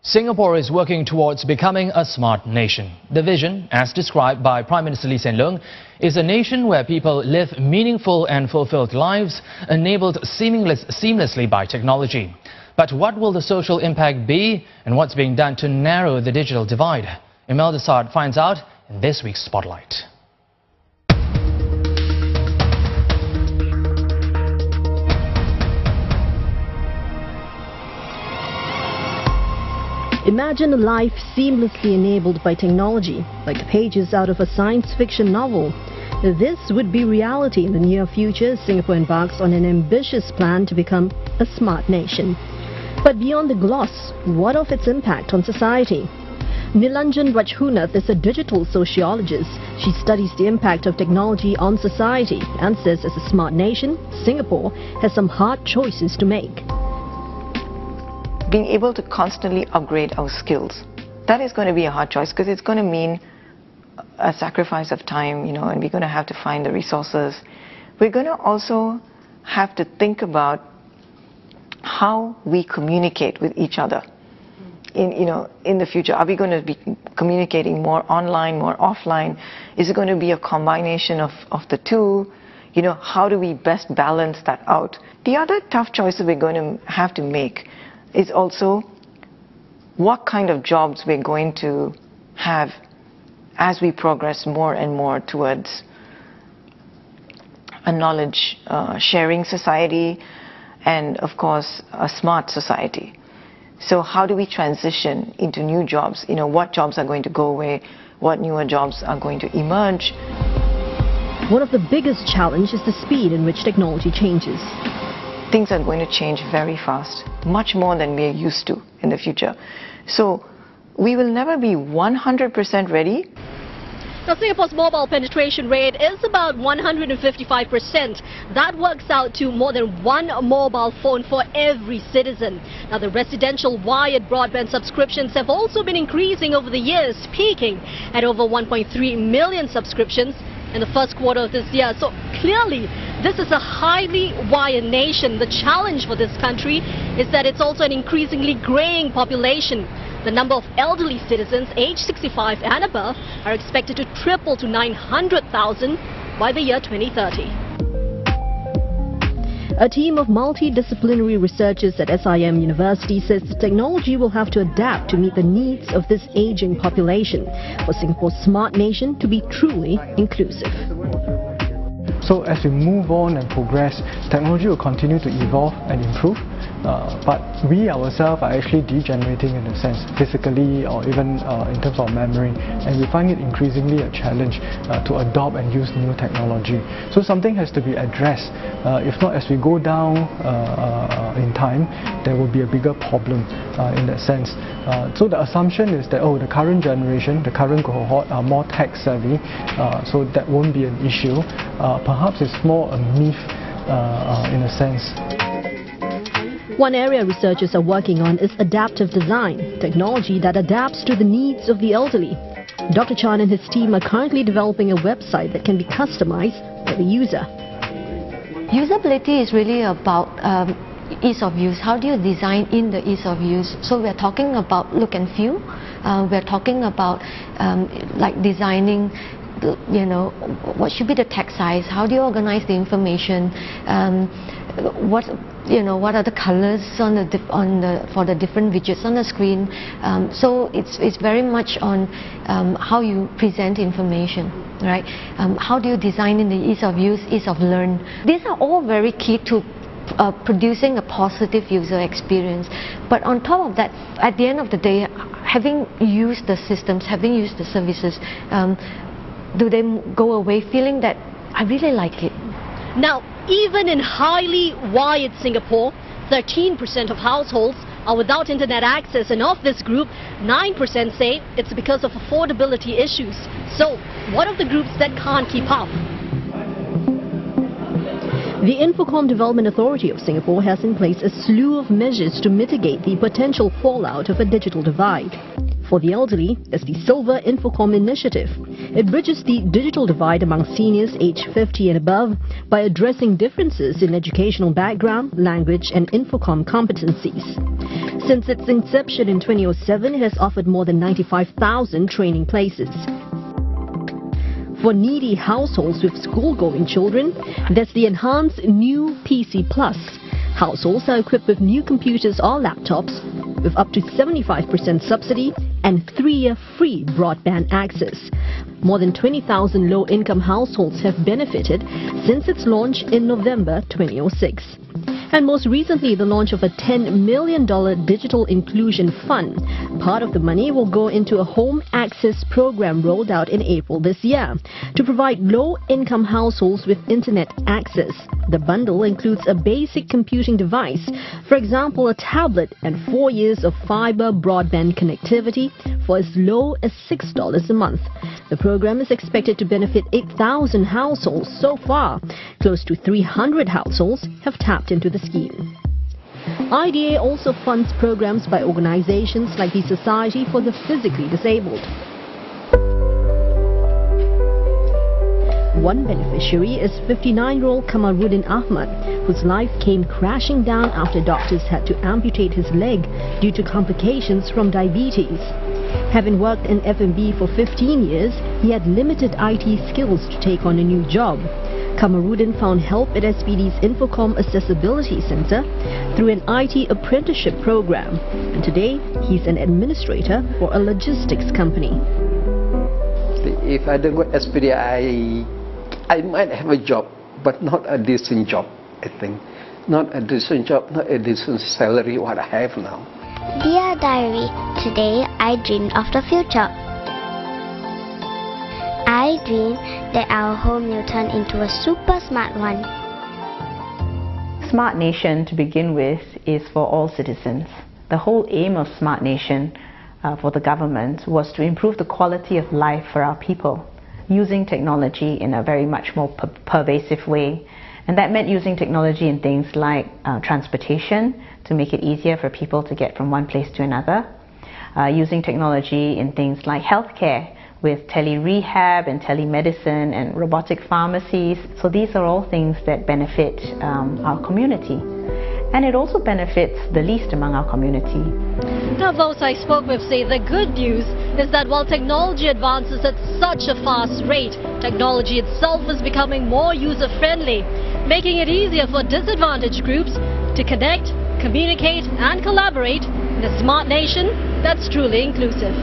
Singapore is working towards becoming a smart nation. The vision, as described by Prime Minister Lee Hsien Loong, is a nation where people live meaningful and fulfilled lives, enabled seamlessly by technology. But what will the social impact be, and what's being done to narrow the digital divide? Imelda Saad finds out in this week's Spotlight. Imagine a life seamlessly enabled by technology, like the pages out of a science fiction novel. This would be reality in the near future. Singapore embarks on an ambitious plan to become a smart nation. But beyond the gloss, what of its impact on society? Nilanjan Rajhunath is a digital sociologist. She studies the impact of technology on society and says as a smart nation, Singapore has some hard choices to make. Being able to constantly upgrade our skills, that is going to be a hard choice because it's going to mean a sacrifice of time, and we're going to have to find the resources. We're going to also have to think about how we communicate with each other in the future. Are we going to be communicating more online, more offline? Is it going to be a combination of the two? How do we best balance that out? The other tough choices we're going to have to make is also what kind of jobs we're going to have as we progress more and more towards a knowledge sharing society and, of course, a smart society. So how do we transition into new jobs? What jobs are going to go away? What newer jobs are going to emerge? One of the biggest challenges is the speed in which technology changes. Things are going to change very fast, much more than we are used to in the future. So we will never be 100% ready. Now, Singapore's mobile penetration rate is about 155%. That works out to more than one mobile phone for every citizen. Now, the residential wired broadband subscriptions have also been increasing over the years, peaking at over 1.3 million subscriptions in the first quarter of this year. So clearly, this is a highly wired nation. The challenge for this country is that it's also an increasingly graying population. The number of elderly citizens aged 65 and above are expected to triple to 900,000 by the year 2030. A team of multidisciplinary researchers at SIM University says the technology will have to adapt to meet the needs of this aging population for Singapore's smart nation to be truly inclusive. So as we move on and progress, technology will continue to evolve and improve, but we ourselves are actually degenerating in a sense, physically or even in terms of memory, and we find it increasingly a challenge to adopt and use new technology. So something has to be addressed. If not, as we go down in time, there will be a bigger problem in that sense. So the assumption is that, the current generation, the current cohort are more tech savvy, so that won't be an issue. Perhaps it's more a myth in a sense. One area researchers are working on is adaptive design, technology that adapts to the needs of the elderly. Dr. Chan and his team are currently developing a website that can be customized by the user. Usability is really about ease of use. How do you design in the ease of use? So we're talking about look and feel. We're talking about like designing, what should be the text size? How do you organize the information? What are the colors for the different widgets on the screen? So it's very much on how you present information, right? How do you design in the ease of use, ease of learn? These are all very key to producing a positive user experience. But on top of that, at the end of the day, having used the systems, having used the services, do they go away feeling that I really like it? Now, even in highly wired Singapore, 13% of households are without internet access, and of this group, 9% say it's because of affordability issues. So, what of the groups that can't keep up? The Infocomm Development Authority of Singapore has in place a slew of measures to mitigate the potential fallout of a digital divide. For the elderly, there's the Silver Infocom Initiative. It bridges the digital divide among seniors aged 50 and above by addressing differences in educational background, language and Infocom competencies. Since its inception in 2007, it has offered more than 95,000 training places. For needy households with school-going children, there's the enhanced New PC Plus. Households are equipped with new computers or laptops with up to 75% subsidy and 3-year free broadband access. More than 20,000 low-income households have benefited since its launch in November 2006. And most recently, the launch of a $10 million digital inclusion fund. Part of the money will go into a home access program rolled out in April this year to provide low-income households with internet access. The bundle includes a basic computing device, for example, a tablet, and 4 years of fiber broadband connectivity for as low as $6 a month. The program is expected to benefit 8,000 households so far. Close to 300 households have tapped into the scheme. IDA also funds programs by organizations like the Society for the Physically Disabled. One beneficiary is 59-year-old Kamaruddin Ahmad, whose life came crashing down after doctors had to amputate his leg due to complications from diabetes. Having worked in F&B for 15 years, he had limited IT skills to take on a new job. Kamaruddin found help at SPD's Infocom Accessibility Center through an IT apprenticeship program, and today he's an administrator for a logistics company. If I don't go SPD, I might have a job, but not a decent job, I think. Not a decent job, not a decent salary what I have now. Dear Diary, today I dreamed of the future. I dream that our home will turn into a super smart one. Smart Nation, to begin with, is for all citizens. The whole aim of Smart Nation for the government was to improve the quality of life for our people, using technology in a very much more pervasive way. And that meant using technology in things like transportation to make it easier for people to get from one place to another, using technology in things like healthcare with tele-rehab and telemedicine and robotic pharmacies. So these are all things that benefit our community. And it also benefits the least among our community. Now, those I spoke with say the good news is that while technology advances at such a fast rate, technology itself is becoming more user-friendly, making it easier for disadvantaged groups to connect, communicate and collaborate in a smart nation that's truly inclusive.